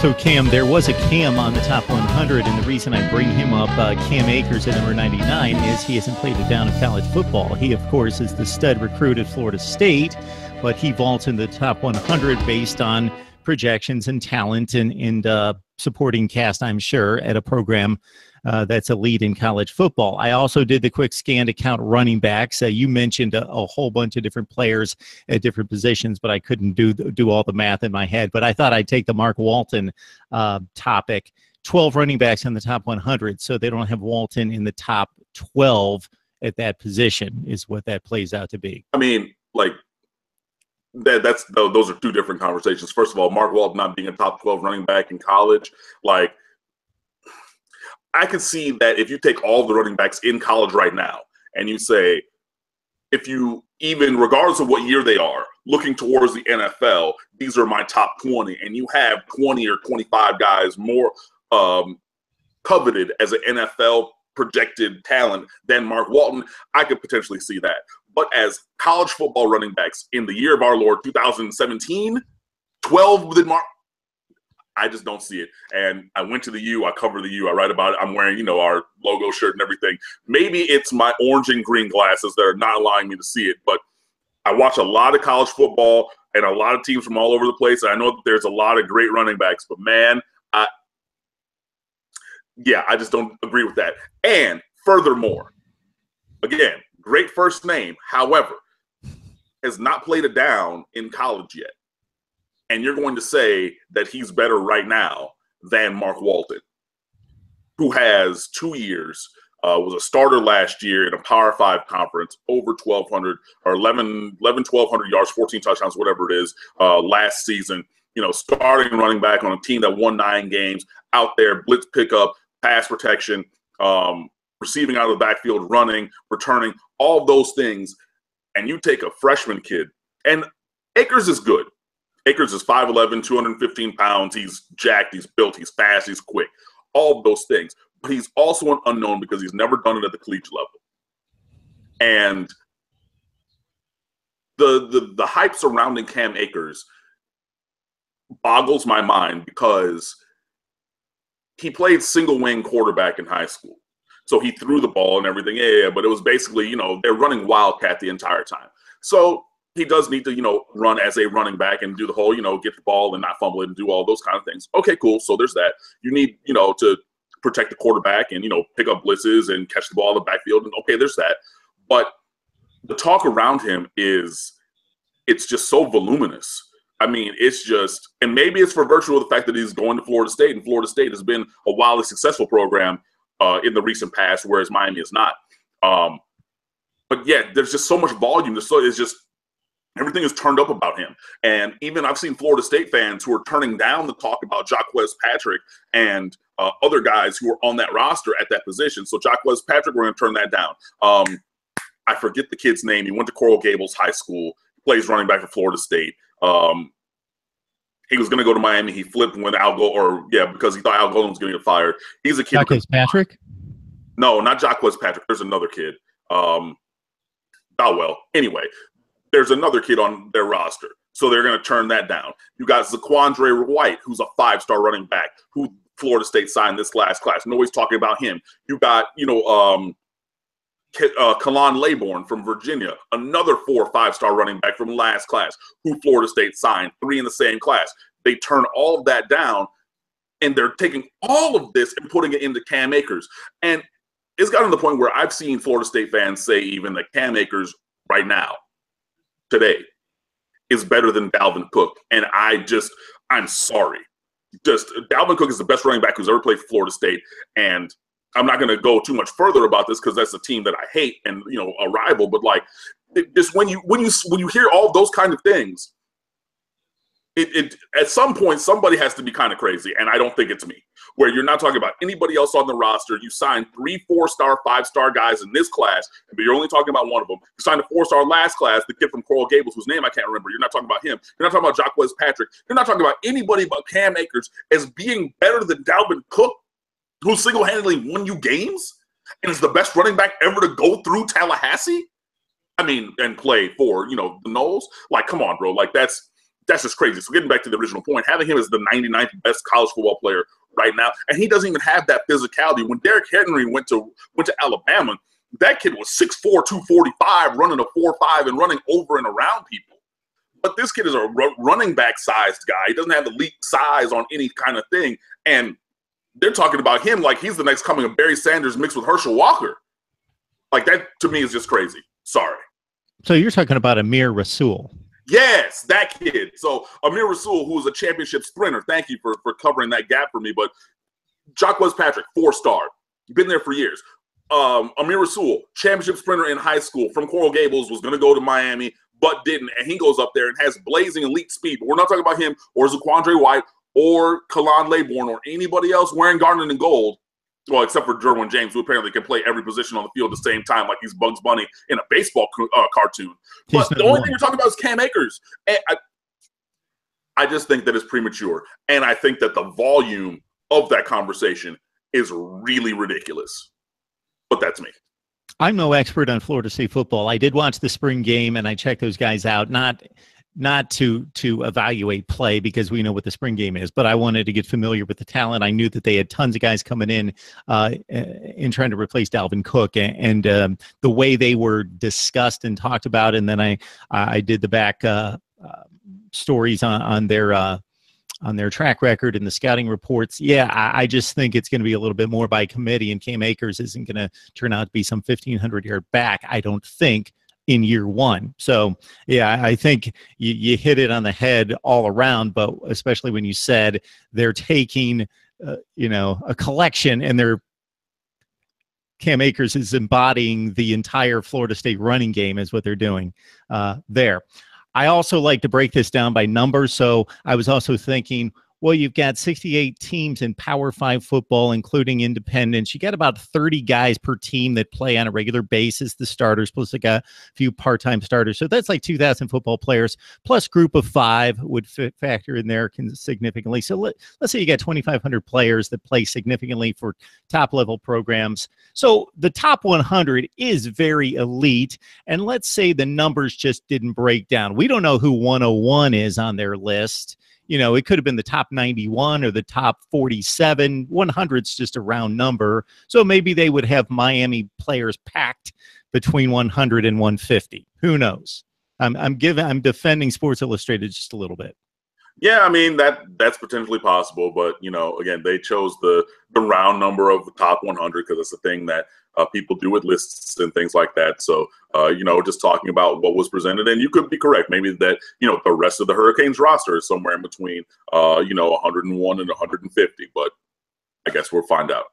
So, Cam, there was a Cam on the top 100, and the reason I bring him up, Cam Akers at number 99, is he hasn't played a down of college football. He, of course, is the stud recruit at Florida State, but he vaults in the top 100 based on projections and talent and supporting cast, I'm sure, at a program that's elite in college football. I also did the quick scan to count running backs. You mentioned a whole bunch of different players at different positions, but I couldn't do all the math in my head. But I thought I'd take the Mark Walton topic. 12 running backs in the top 100, so they don't have Walton in the top 12 at that position is what that plays out to be. I mean, like, those are two different conversations. First of all, Mark Walton not being a top 12 running back in college, like, I can see that if you take all the running backs in college right now and you say, if you even, regardless of what year they are, looking towards the NFL, these are my top 20, and you have 20 or 25 guys more coveted as an NFL projected talent than Mark Walton, I could potentially see that. But as college football running backs in the year of our Lord 2017, 12 within Mark, I just don't see it. And I went to the U. I cover the U. I write about it. I'm wearing, you know, our logo shirt and everything. Maybe it's my orange and green glasses that are not allowing me to see it. But I watch a lot of college football and a lot of teams from all over the place. And I know that there's a lot of great running backs. But, man, I just don't agree with that. And furthermore, again, great first name. However, has not played a down in college yet. And you're going to say that he's better right now than Mark Walton, who has 2 years, was a starter last year in a Power 5 conference, over 1,200 or 1,200 yards, 14 touchdowns, whatever it is, last season. You know, starting running back on a team that won 9 games, out there, blitz pickup, pass protection, receiving out of the backfield, running, returning, all of those things. And you take a freshman kid, and Akers is good. Akers is 5'11", 215 pounds. He's jacked, he's built, he's fast, he's quick. All of those things. But he's also an unknown because he's never done it at the collegiate level. And the hype surrounding Cam Akers boggles my mind because he played single wing quarterback in high school. So he threw the ball and everything. Yeah, but it was basically, you know, they're running Wildcat the entire time. So he does need to, you know, run as a running back and do the whole, you know, get the ball and not fumble it and do all those kind of things. Okay, cool. So there's that. You need, you know, to protect the quarterback and, you know, pick up blitzes and catch the ball in the backfield. And okay, there's that. But the talk around him it's just so voluminous. I mean, it's just, and maybe it's for virtue of the fact that he's going to Florida State, and Florida State has been a wildly successful program in the recent past, whereas Miami is not. But yeah, there's just so much volume. It's just, everything is turned up about him. And even I've seen Florida State fans who are turning down the talk about Jaquez Patrick and other guys who are on that roster at that position. So Jaquez Patrick, we're going to turn that down. I forget the kid's name. He went to Coral Gables High School, plays running back for Florida State. He was going to go to Miami. He flipped when because he thought Al Golden was going to get fired. He's a kid. Jaquez Patrick? No, not Jaquez Patrick. There's another kid. Anyway, there's another kid on their roster. So they're going to turn that down. You got Zaquandre White, who's a 5-star running back, who Florida State signed this last class. Nobody's talking about him. You got, Kalan Laybourne from Virginia, another 4 or 5-star running back from last class, who Florida State signed, 3 in the same class. They turn all of that down, and they're taking all of this and putting it into Cam Akers. And it's gotten to the point where I've seen Florida State fans say even that Cam Akers right now, today, is better than Dalvin Cook. And I'm sorry. Just Dalvin Cook is the best running back who's ever played for Florida State. And I'm not going to go too much further about this because that's a team that I hate and, you know, a rival. But like, just when you hear all those kind of things, it at some point somebody has to be kind of crazy, and I don't think it's me. Where you're not talking about anybody else on the roster. You signed 3 4-star, 5-star guys in this class, but you're only talking about one of them. You signed a 4-star last class, the kid from Coral Gables, whose name I can't remember. You're not talking about him. You're not talking about Jaquez Patrick. You're not talking about anybody but Cam Akers as being better than Dalvin Cook, who single-handedly won you games and is the best running back ever to go through Tallahassee. I mean, and play for, you know, the Noles. Like, come on, bro. Like, that's that's just crazy. So getting back to the original point, having him as the 99th best college football player right now, and he doesn't even have that physicality. When Derrick Henry went to Alabama, that kid was 6'4", 245, running a 4.5 and running over and around people. But this kid is a running back sized guy. He doesn't have elite size on any kind of thing. And they're talking about him like he's the next coming of Barry Sanders mixed with Herschel Walker. Like, that to me is just crazy. Sorry. So you're talking about Amir Rasul. Yes, that kid. So Amir Rasul, who was a championship sprinter, thank you for covering that gap for me. But Jacquez Patrick, 4-star, been there for years. Amir Rasul, championship sprinter in high school from Coral Gables, was going to go to Miami, but didn't. And he goes up there and has blazing elite speed. But we're not talking about him or Zaquandre White or Kalon Laybourne or anybody else wearing garnet and gold. Well, except for Derwin James, who apparently can play every position on the field at the same time, like he's Bugs Bunny in a baseball cartoon. But the only thing you're talking about is Cam Akers. And I just think that it's premature. And I think that the volume of that conversation is really ridiculous. But that's me. I'm no expert on Florida State football. I did watch the spring game, and I checked those guys out, not to evaluate play because we know what the spring game is, but I wanted to get familiar with the talent. I knew that they had tons of guys coming in trying to replace Dalvin Cook, and the way they were discussed and talked about. And then I did the back stories on their track record and the scouting reports. Yeah, I just think it's going to be a little bit more by committee, and Cam Akers isn't going to turn out to be some 1,500-yard back, I don't think, in year one. So, yeah, I think you hit it on the head all around, but especially when you said they're taking, a collection, and Cam Akers is embodying the entire Florida State running game is what they're doing there. I also like to break this down by numbers. So I was also thinking, well, you've got 68 teams in Power 5 football, including independents. You got about 30 guys per team that play on a regular basis, the starters, plus like a few part-time starters. So that's like 2,000 football players, plus group of 5 would factor in there significantly. So let's say you got 2,500 players that play significantly for top-level programs. So the top 100 is very elite, and let's say the numbers just didn't break down. We don't know who 101 is on their list. It could have been the top 91 or the top 47. 100's just a round number. So maybe they would have Miami players packed between 100 and 150. Who knows? I'm defending Sports Illustrated just a little bit. Yeah, I mean, that's potentially possible. But, again, they chose the round number of the top 100 because it's a thing that people do with lists and things like that. So, just talking about what was presented. And you could be correct. Maybe that, the rest of the Hurricanes roster is somewhere in between, 101 and 150. But I guess we'll find out.